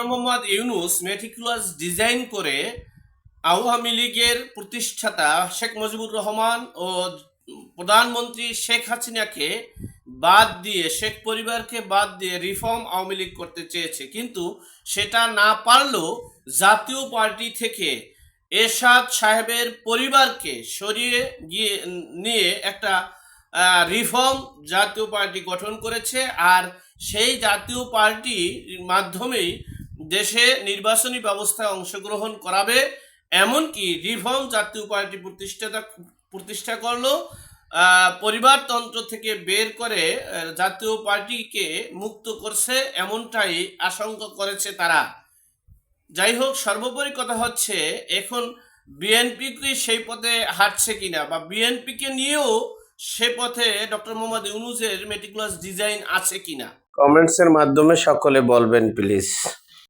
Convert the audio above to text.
Mohammad Yunus meticulous design করে আওয়ামী লীগের প্রতিষ্ঠাতা শেখ মুজিবুর রহমান ও প্রধানমন্ত্রী শেখ হাসিনাকে বাদ দিয়ে, শেখ পরিবারকে বাদ দিয়ে রিফর্ম আওয়ামী লীগ করতে চেয়েছে, কিন্তু সেটা না পারলেও জাতীয় পার্টি থেকে এরশাদ সাহেবের পরিবারকে সরিয়ে গিয়ে নিয়ে একটা রিফর্ম জাতীয় পার্টি গঠন করেছে। আর সেই জাতীয় পার্টির মাধ্যমেই দেশে নির্বাচনী ব্যবস্থায় অংশগ্রহণ করাবে, এমনকি রিফর্ম জাতীয় পার্টি প্রতিষ্ঠা করলো, পরিবারতন্ত্র থেকে বের করে জাতীয় পার্টিকে মুক্ত করছে, এমনটাই আশঙ্কা করেছে তারা। যাই হোক, সর্বোপরি কথা হচ্ছে এখন বিএনপি কি সেই পথে হাঁটছে কিনা, বা বিএনপিকে নিয়েও সে পথে ডক্টর মোহাম্মদ ইউনূসের মেটিকুলাস ডিজাইন আছে কিনা, কমেন্টসের মাধ্যমে সকলে বলবেন প্লিজ।